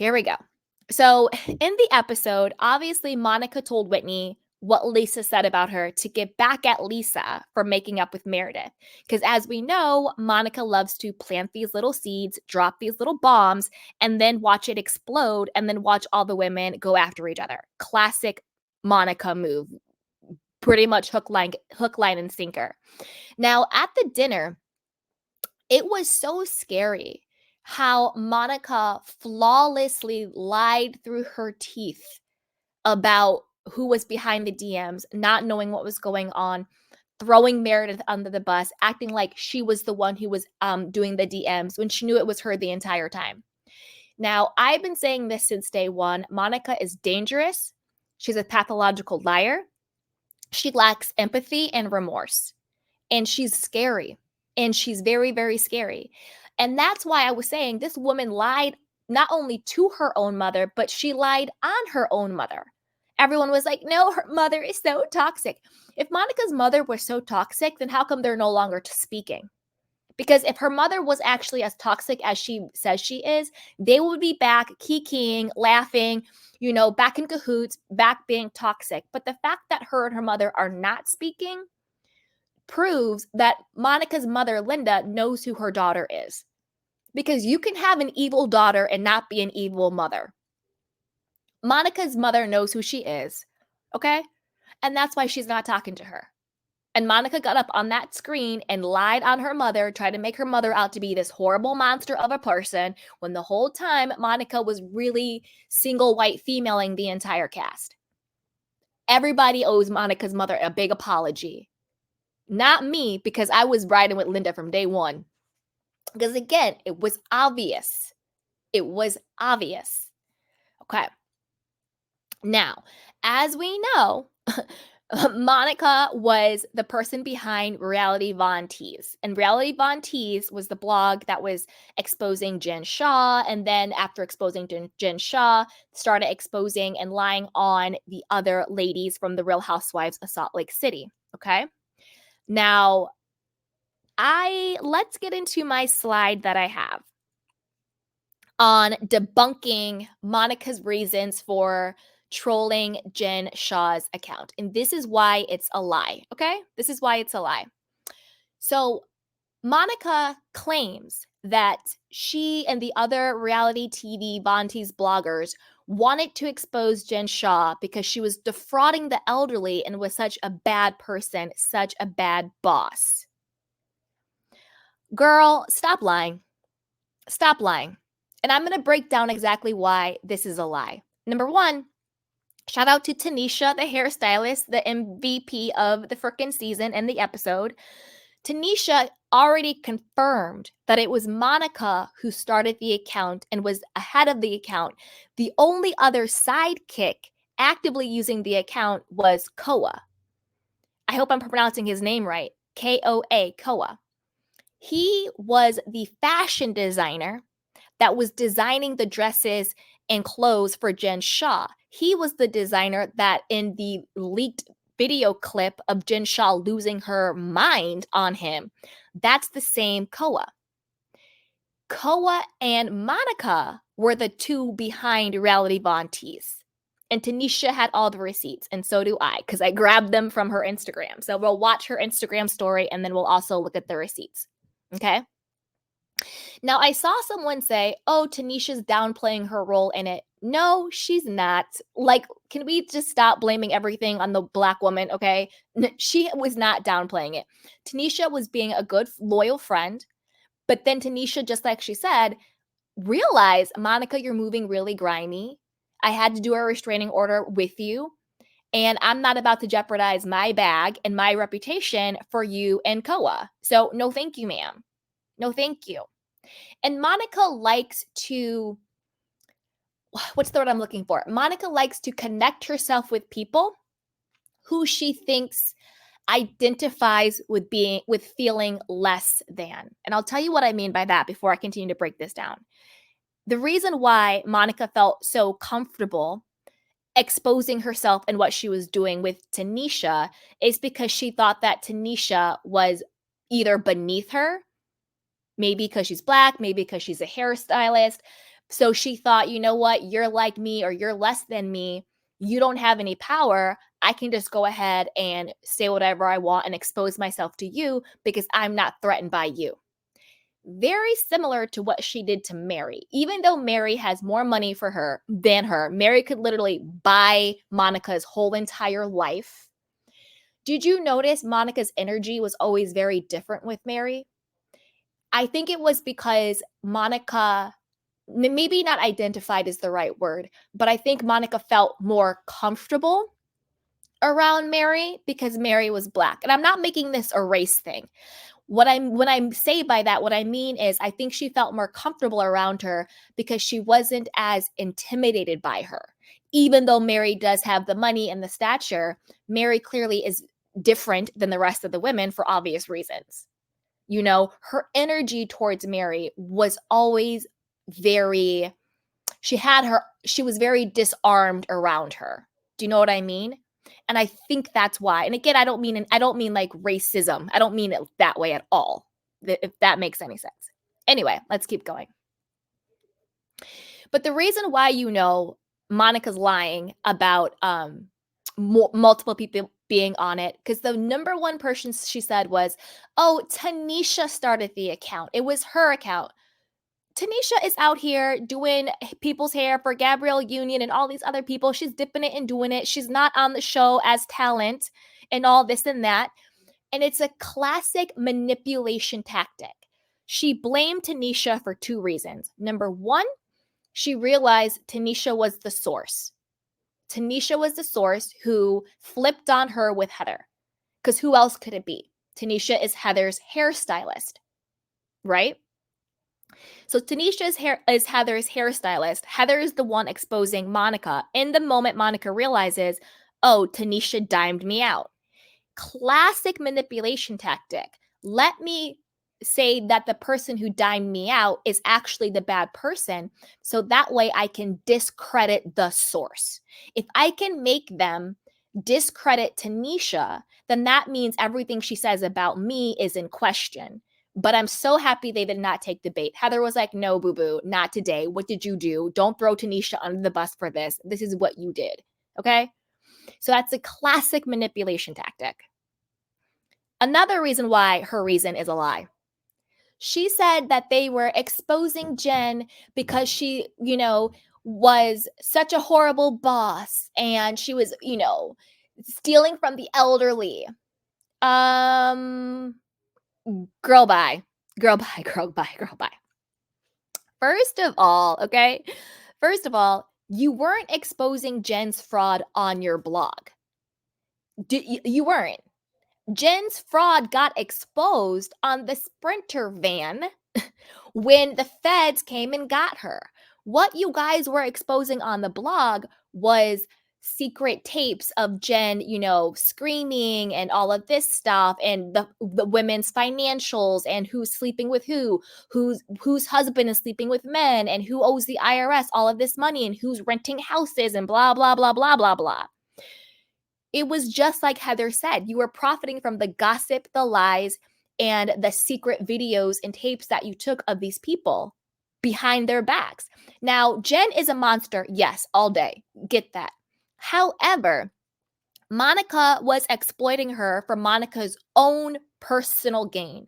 Here we go. So, in the episode, obviously, Monica told Whitney what Lisa said about her to get back at Lisa for making up with Meredith. Because as we know, Monica loves to plant these little seeds, drop these little bombs, and then watch it explode, and then watch all the women go after each other. Classic Monica move. Pretty much hook, line, and sinker. Now, at the dinner, it was so scary how Monica flawlessly lied through her teeth about who was behind the DMs, not knowing what was going on, throwing Meredith under the bus, acting like she was the one who was doing the DMs when she knew it was her the entire time. Now, I've been saying this since day one. Monica is dangerous. She's a pathological liar. She lacks empathy and remorse. And she's scary. And she's very, very scary. And that's why I was saying this woman lied not only to her own mother, but she lied on her own mother. Everyone was like, no, her mother is so toxic. If Monica's mother was so toxic, then how come they're no longer speaking? Because if her mother was actually as toxic as she says she is, they would be back kikiing, laughing, back in cahoots, back being toxic. But the fact that her and her mother are not speaking proves that Monica's mother, Linda, knows who her daughter is. Because you can have an evil daughter and not be an evil mother. Monica's mother knows who she is, okay? And that's why she's not talking to her. And Monica got up on that screen and lied on her mother, tried to make her mother out to be this horrible monster of a person, when the whole time Monica was really single white femaling the entire cast. Everybody owes Monica's mother a big apology. Not me, because I was riding with Linda from day one. Because again, it was obvious. It was obvious. Okay. Now, as we know, Monica was the person behind Reality Von Tease. And Reality Von Tease was the blog that was exposing Jen Shah. And then after exposing Jen Shah, started exposing and lying on the other ladies from the Real Housewives of Salt Lake City. Okay. Now, let's get into my slide that I have on debunking Monica's reasons for trolling Jen Shah's account. And this is why it's a lie, okay? This is why it's a lie. So Monica claims that she and the other reality TV Von Tease bloggers wanted to expose Jen Shah because she was defrauding the elderly and was such a bad person, such a bad boss. Girl, stop lying. Stop lying. And I'm going to break down exactly why this is a lie. Number one, shout out to Tanisha, the hairstylist, the MVP of the frickin' season and the episode. Tanisha already confirmed that it was Monica who started the account and was ahead of the account. The only other sidekick actively using the account was Koa. I hope I'm pronouncing his name right. Koa, Koa. He was the fashion designer that was designing the dresses and clothes for Jen Shah. He was the designer that in the leaked video clip of Jen Shah losing her mind on him, that's the same Koa. Koa and Monica were the two behind Reality Von Tease. And Tanisha had all the receipts, and so do I, because I grabbed them from her Instagram. So we'll watch her Instagram story, and then we'll also look at the receipts. Okay? Now, I saw someone say, oh, Tanisha's downplaying her role in it. No, she's not. Like, can we just stop blaming everything on the Black woman, okay? She was not downplaying it. Tanisha was being a good, loyal friend. But then Tanisha, just like she said, realized, Monica, you're moving really grimy. I had to do a restraining order with you. And I'm not about to jeopardize my bag and my reputation for you and Koa. So no, thank you, ma'am. No, thank you. And Monica likes to, what's the word I'm looking for? Monica likes to connect herself with people who she thinks identifies with feeling less than. And I'll tell you what I mean by that before I continue to break this down. The reason why Monica felt so comfortable exposing herself and what she was doing with Tanisha is because she thought that Tanisha was either beneath her, maybe because she's Black, maybe because she's a hairstylist, So she thought, you know what? You're like me or you're less than me. You don't have any power. I can just go ahead and say whatever I want and expose myself to you because I'm not threatened by you. Very similar to what she did to Mary. Even though Mary has more money for her than her, Mary could literally buy Monica's whole entire life. Did you notice Monica's energy was always very different with Mary? I think it was because Monica, maybe not identified is the right word, but I think Monica felt more comfortable around Mary because Mary was black. And I'm not making this a race thing. When I say by that, what I mean is I think she felt more comfortable around her because she wasn't as intimidated by her. Even though Mary does have the money and the stature, Mary clearly is different than the rest of the women for obvious reasons. You know, her energy towards Mary was always very, she was very disarmed around her. Do you know what I mean? And I think that's why. And again, I don't mean like racism. I don't mean it that way at all. If that makes any sense. Anyway, let's keep going. But the reason why Monica's lying about multiple people being on it, because the number one person she said was, oh, Tanisha started the account. It was her account. Tanisha is out here doing people's hair for Gabrielle Union and all these other people. She's dipping it and doing it. She's not on the show as talent and all this and that. And it's a classic manipulation tactic. She blamed Tanisha for two reasons. Number one, she realized Tanisha was the source. Tanisha was the source who flipped on her with Heather. Because who else could it be? Tanisha is Heather's hairstylist, right? So Tanisha is Heather's hairstylist. Heather is the one exposing Monica. In the moment Monica realizes, oh, Tanisha dimed me out. Classic manipulation tactic. Let me say that the person who dimed me out is actually the bad person, so that way I can discredit the source. If I can make them discredit Tanisha, then that means everything she says about me is in question. But I'm so happy they did not take the bait. Heather was like, no, boo-boo, not today. What did you do? Don't throw Tanisha under the bus for this. This is what you did, okay? So that's a classic manipulation tactic. Another reason why her reason is a lie. She said that they were exposing Jen because she, was such a horrible boss and she was, stealing from the elderly. Girl, bye. Girl, bye, girl, bye, girl, bye. First of all, you weren't exposing Jen's fraud on your blog. You weren't. Jen's fraud got exposed on the Sprinter van when the feds came and got her. What you guys were exposing on the blog was secret tapes of Jen, screaming and all of this stuff, and the women's financials and who's sleeping with whose husband is sleeping with men, and who owes the IRS all of this money, and who's renting houses, and blah, blah, blah, blah, blah, blah. It was just like Heather said, you were profiting from the gossip, the lies, and the secret videos and tapes that you took of these people behind their backs. Now, Jen is a monster. Yes, all day. Get that. However, Monica was exploiting her for Monica's own personal gain.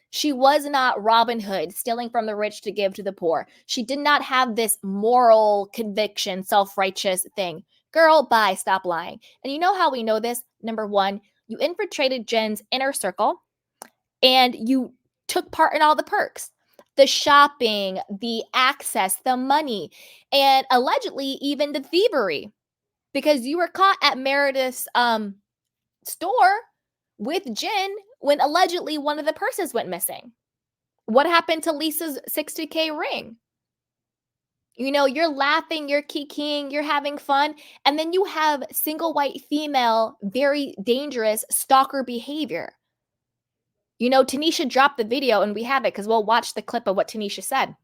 She was not Robin Hood, stealing from the rich to give to the poor. She did not have this moral conviction, self-righteous thing. Girl, bye, stop lying. And you know how we know this? Number one, you infiltrated Jen's inner circle and you took part in all the perks. The shopping, the access, the money, and allegedly even the thievery. Because you were caught at Meredith's store with Jen when allegedly one of the purses went missing. What happened to Lisa's $60K ring? You're laughing, you're kikiing, you're having fun, and then you have single white female, very dangerous stalker behavior. Tanisha dropped the video, and we have it because we'll watch the clip of what Tanisha said.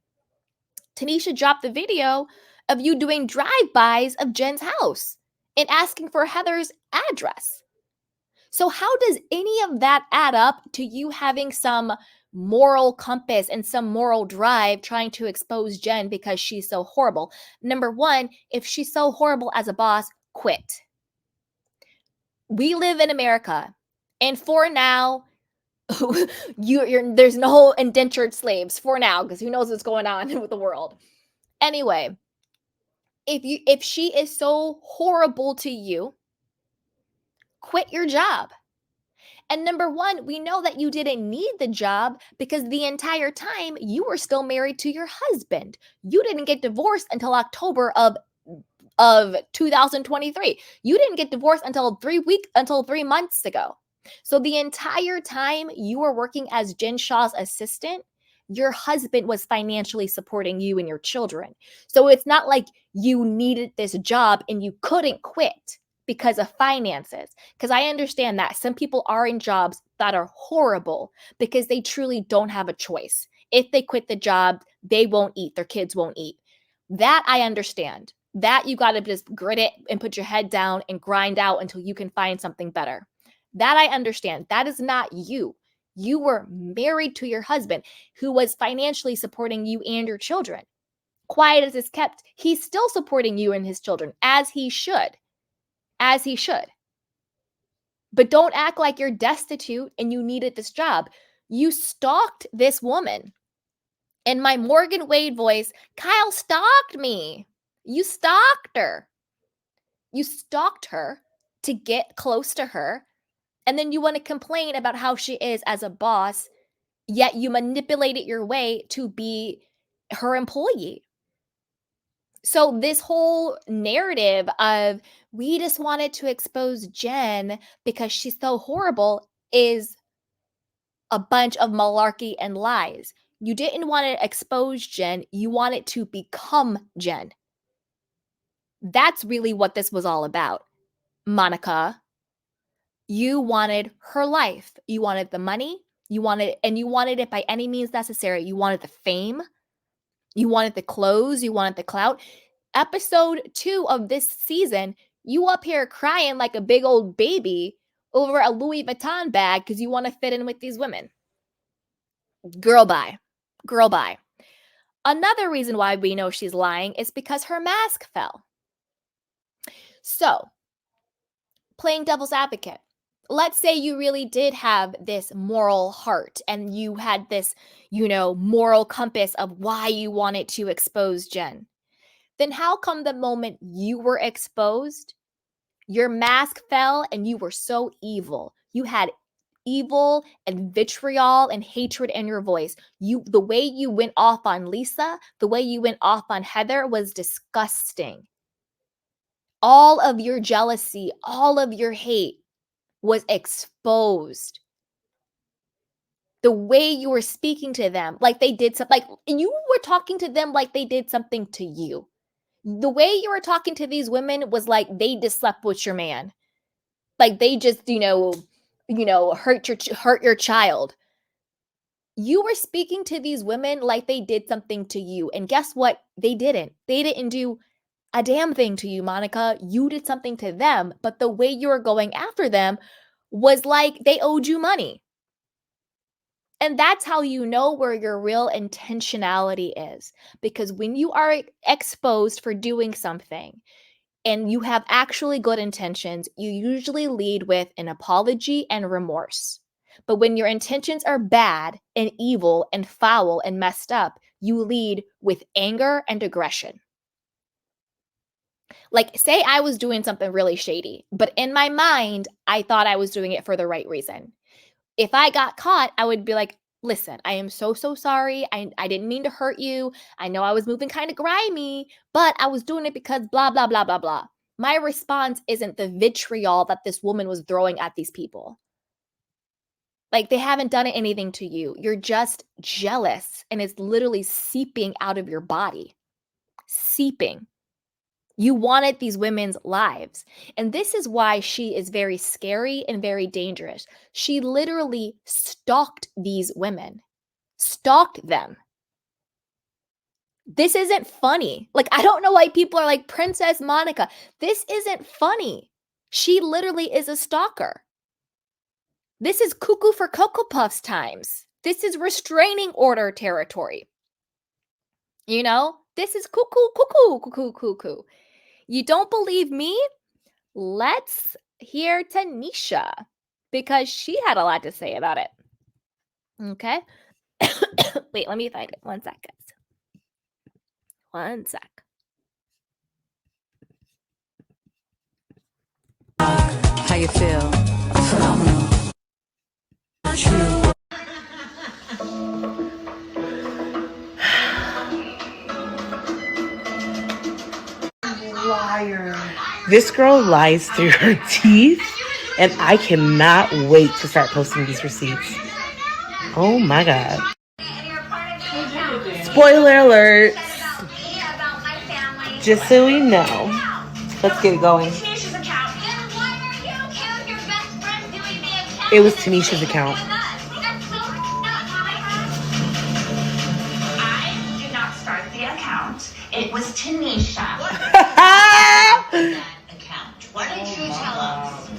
Tanisha dropped the video of you doing drive-bys of Jen's house and asking for Heather's address. So how does any of that add up to you having some moral compass and some moral drive trying to expose Jen because she's so horrible. Number one, if she's so horrible as a boss, quit. We live in America, and for now, there's no indentured slaves for now, because who knows what's going on with the world. Anyway, if she is so horrible to you, quit your job. And number one, we know that you didn't need the job because the entire time you were still married to your husband. You didn't get divorced until October of 2023. You didn't get divorced until 3 months ago. So the entire time you were working as Jen Shah's assistant, your husband was financially supporting you and your children. So it's not like you needed this job and you couldn't quit because of finances. Because I understand that some people are in jobs that are horrible because they truly don't have a choice. If they quit the job, they won't eat, their kids won't eat. That I understand. That you got to just grit it and put your head down and grind out until you can find something better. That I understand. That is not you. You were married to your husband who was financially supporting you and your children. Quiet as it's kept, he's still supporting you and his children, as he should. As he should. But don't act like you're destitute and you needed this job. You stalked this woman. In my Morgan Wade voice, Kyle stalked me. You stalked her. You stalked her to get close to her. And then you want to complain about how she is as a boss, yet you manipulated your way to be her employee. So this whole narrative of we just wanted to expose Jen because she's so horrible is a bunch of malarkey and lies. You didn't want to expose Jen, you wanted to become Jen. That's really what this was all about. Monica, you wanted her life. You wanted the money. You wanted it by any means necessary. You wanted the fame. You wanted the clothes. You wanted the clout. Episode 2 of this season, you up here crying like a big old baby over a Louis Vuitton bag because you want to fit in with these women. Girl, bye. Girl, bye. Another reason why we know she's lying is because her mask fell. So, playing devil's advocate, let's say you really did have this moral heart and you had this, moral compass of why you wanted to expose Jen. Then how come the moment you were exposed, your mask fell and you were so evil? You had evil and vitriol and hatred in your voice. The way you went off on Lisa, the way you went off on Heather was disgusting. All of your jealousy, all of your hate was exposed. The way you were speaking to them, like they did something, like you were talking to them like they did something to you. The way you were talking to these women was like they just slept with your man. Like they just, hurt your child. You were speaking to these women like they did something to you. And guess what? They didn't. They didn't do a damn thing to you, Monica. You did something to them, but the way you were going after them was like they owed you money. And that's how you know where your real intentionality is. Because when you are exposed for doing something and you have actually good intentions, you usually lead with an apology and remorse. But when your intentions are bad and evil and foul and messed up, you lead with anger and aggression. Like, say I was doing something really shady, but in my mind, I thought I was doing it for the right reason. If I got caught, I would be like, listen, I am so sorry. I didn't mean to hurt you. I know I was moving kind of grimy, but I was doing it because blah, blah, blah, blah, blah. My response isn't the vitriol that this woman was throwing at these people. Like, they haven't done anything to you. You're just jealous, and it's literally seeping out of your body. Seeping. You wanted these women's lives. And this is why she is very scary and very dangerous. She literally stalked these women, stalked them. This isn't funny. Like, I don't know why people are like, Princess Monica. This isn't funny. She literally is a stalker. This is cuckoo for Cocoa Puffs times. This is restraining order territory. You know, this is cuckoo. You don't believe me? Let's hear Tanisha, because she had a lot to say about it. Okay. Wait, let me find it. 1 sec, guys. 1 sec. How you feel? Phenomenal. True. Liar. This girl lies through her teeth, and I cannot wait to start posting these receipts. Oh my god. Spoiler alert. Just so we know. Let's get it going. It was Tanisha's account. I did not start the account. It was Tanisha. Account. Why don't you tell us?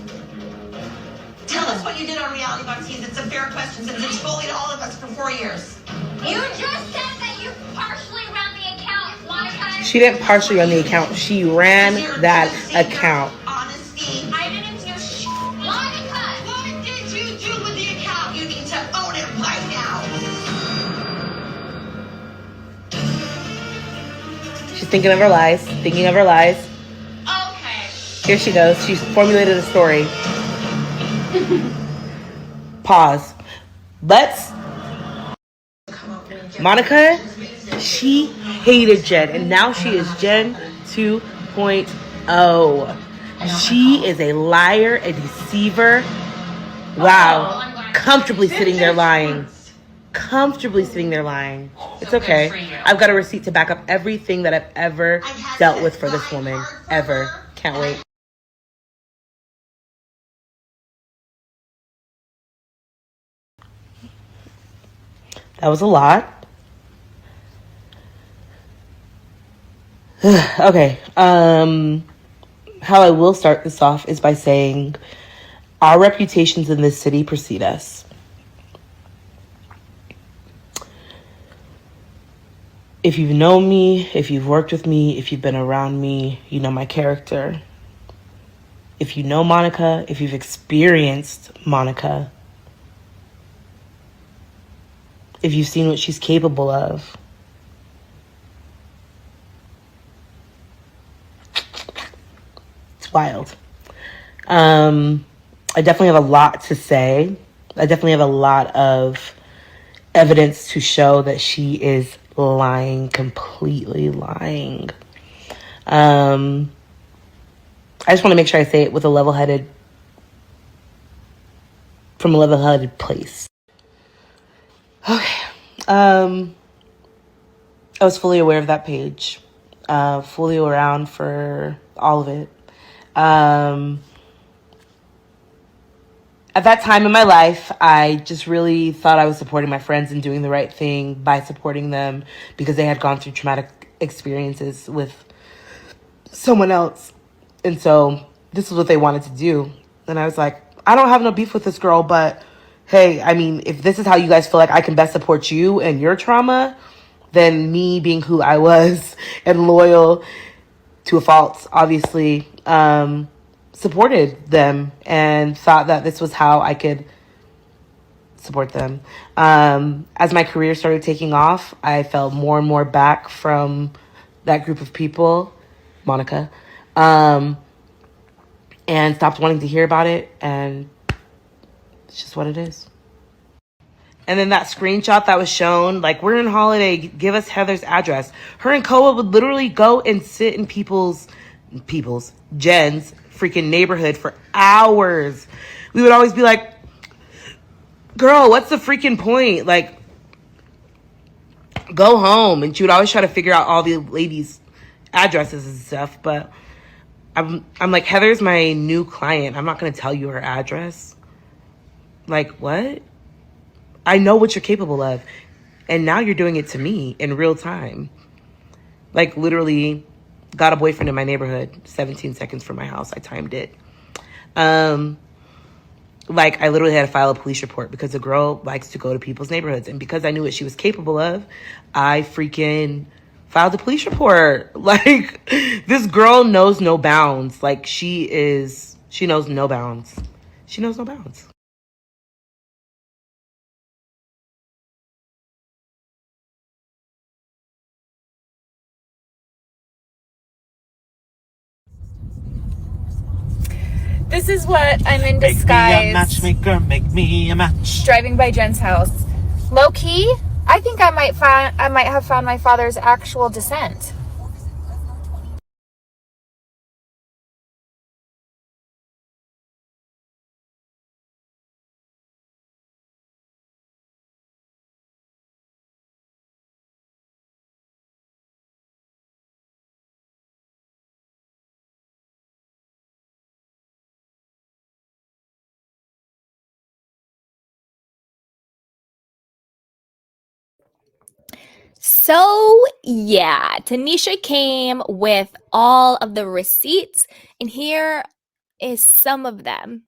Tell us what you did on reality on Tease. It's a fair question since it's bullied all of us for 4 years. You just said that you partially ran the account, Monica. She didn't partially run the account. She ran that account. Honesty. I didn't do shit. Monica, what did you do with the account? You need to own it right now. She's thinking of her lies. Thinking of her lies. Okay. Here she goes. She's formulated a story. Pause. Let's. Monica, she hated Jen, and now she is Jen 2.0. She is a liar, a deceiver. Wow. Comfortably sitting there lying. Comfortably sitting there lying. It's okay. I've got a receipt to back up everything that I've ever dealt with for this woman. Ever. Can't wait. That was a lot. Okay. How I will start this off is by saying our reputations in this city precede us. If you've known me, if you've worked with me, if you've been around me, you know my character. If you know Monica, if you've experienced Monica, if you've seen what she's capable of, it's wild. I definitely have a lot to say. I definitely have a lot of evidence to show that she is lying, completely lying. I just want to make sure I say it with a from a level-headed place. Okay. I was fully aware of that page. Fully around for all of it. At that time in my life, I just really thought I was supporting my friends and doing the right thing by supporting them because they had gone through traumatic experiences with someone else. And so this is what they wanted to do. And I was like, I don't have no beef with this girl, but hey, I mean, if this is how you guys feel like I can best support you and your trauma, then me being who I was and loyal to a fault, obviously, supported them and thought that this was how I could support them. As my career started taking off, I fell more and more back from that group of people, Monica, and stopped wanting to hear about it, and it's just what it is. And then that screenshot that was shown, like, we're in Holiday, give us Heather's address. Her and Koa would literally go and sit in Jen's freaking neighborhood for hours. We would always be like, girl, what's the freaking point? Like, go home. And she would always try to figure out all the ladies' addresses and stuff. But I'm like, Heather's my new client. I'm not going to tell you her address. Like, what? I know what you're capable of. And now you're doing it to me in real time. Like, literally got a boyfriend in my neighborhood, 17 seconds from my house. I timed it. Like, I literally had to file a police report because the girl likes to go to people's neighborhoods. And because I knew what she was capable of, I freaking filed a police report. Like, this girl knows no bounds. Like, she knows no bounds. She knows no bounds. This is what I'm in Make disguise. me a matchmaker, make me a match. Driving by Jen's house. Low key, I think I might have found my father's actual descent. So, yeah, Tanisha came with all of the receipts, and here is some of them.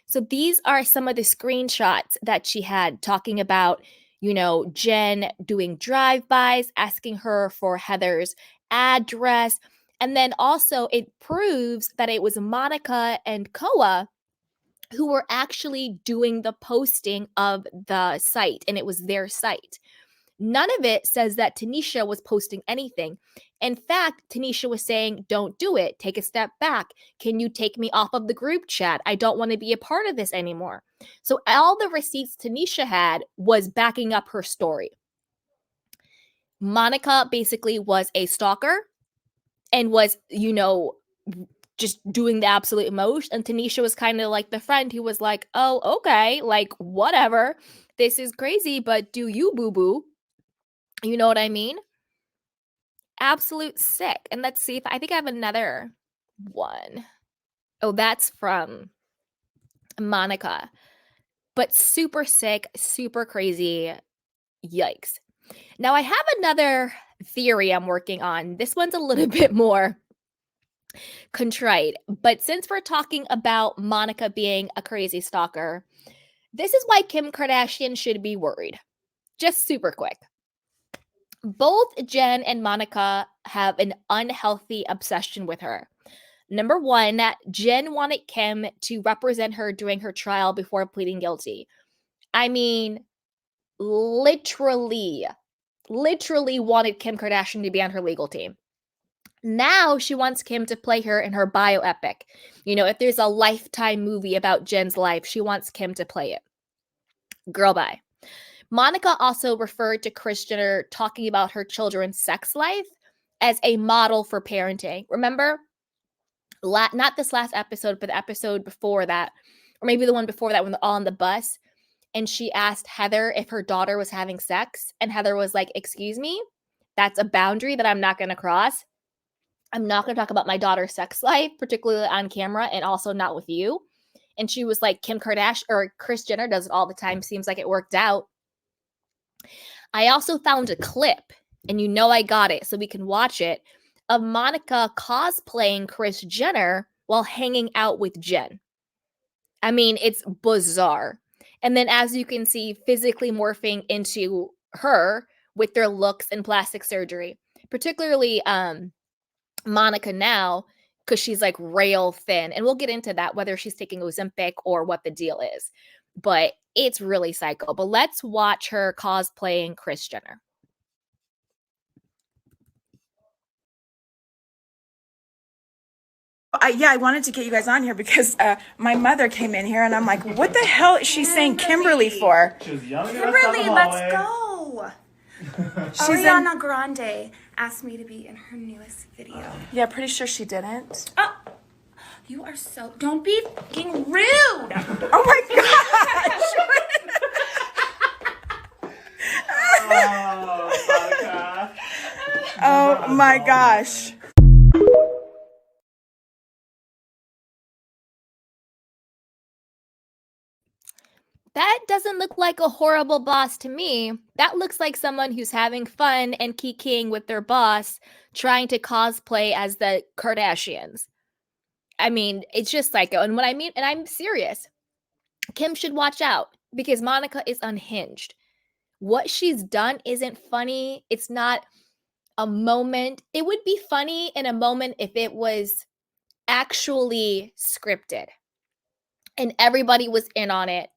So, these are some of the screenshots that she had talking about, Jen doing drive-bys, asking her for Heather's address. And then also, it proves that it was Monica and Koa who were actually doing the posting of the site, and it was their site. None of it says that Tanisha was posting anything. In fact, Tanisha was saying, don't do it. Take a step back. Can you take me off of the group chat? I don't want to be a part of this anymore. So all the receipts Tanisha had was backing up her story. Monica basically was a stalker and was, just doing the absolute most. And Tanisha was kind of like the friend who was like, oh, okay, like whatever. This is crazy, but do you, boo-boo? You know what I mean? Absolute sick. And let's see if I think I have another one. Oh, that's from Monica. But super sick, super crazy. Yikes. Now I have another theory I'm working on. This one's a little bit more contrite. But since we're talking about Monica being a crazy stalker, this is why Kim Kardashian should be worried. Just super quick. Both Jen and Monica have an unhealthy obsession with her. Number one, Jen wanted Kim to represent her during her trial before pleading guilty. I mean, literally wanted Kim Kardashian to be on her legal team. Now she wants Kim to play her in her bioepic. If there's a Lifetime movie about Jen's life, she wants Kim to play it. Girl, bye. Monica also referred to Kris Jenner talking about her children's sex life as a model for parenting. Remember? Not this last episode, but the episode before that, or maybe the one before that when they're all on the bus, and she asked Heather if her daughter was having sex, and Heather was like, excuse me? That's a boundary that I'm not going to cross. I'm not going to talk about my daughter's sex life, particularly on camera, and also not with you. And she was like, Kim Kardashian or Kris Jenner does it all the time. Seems like it worked out. I also found a clip, and I got it so we can watch it, of Monica cosplaying Kris Jenner while hanging out with Jen. I mean, it's bizarre. And then as you can see, physically morphing into her with their looks and plastic surgery. Particularly Monica now, because she's like rail thin. And we'll get into that, whether she's taking Ozempic or what the deal is. But it's really psycho. But let's watch her cosplaying Kris Jenner. I wanted to get you guys on here because my mother came in here and I'm like, what the hell is she saying Kimberly for? She was yelling at us Kimberly, down the let's hallway. go. She's Ariana Grande asked me to be in her newest video. Yeah, pretty sure she didn't. Oh, you are so... Don't be fucking rude. Oh my gosh. Oh, Monica. Oh my gosh. That doesn't look like a horrible boss to me. That looks like someone who's having fun and kikiing with their boss, trying to cosplay as the Kardashians. I mean, it's just psycho. And I'm serious. Kim should watch out because Monica is unhinged. What she's done isn't funny. It's not a moment. It would be funny in a moment if it was actually scripted and everybody was in on it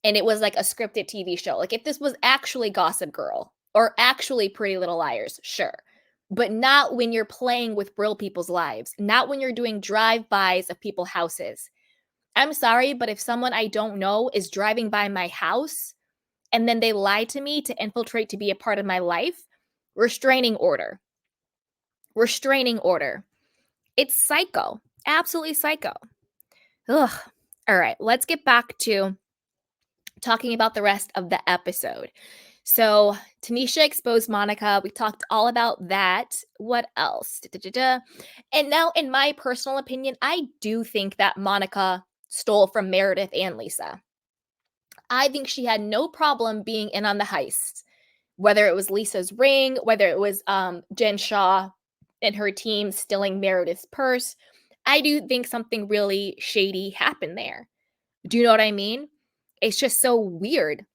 and it was like a scripted TV show. Like if this was actually Gossip Girl or actually Pretty Little Liars, sure. But not when you're playing with real people's lives, not when you're doing drive-bys of people's houses. I'm sorry, but if someone I don't know is driving by my house and then they lie to me to infiltrate to be a part of my life, restraining order. Restraining order. It's psycho. Absolutely psycho. Ugh. All right, let's get back to talking about the rest of the episode. So Tanisha exposed Monica. We talked all about that. What else? And now, in my personal opinion, I do think that Monica stole from Meredith and Lisa. I think she had no problem being in on the heist, whether it was Lisa's ring, whether it was Jen Shaw and her team stealing Meredith's purse. I do think something really shady happened there. Do you know what I mean? It's just so weird.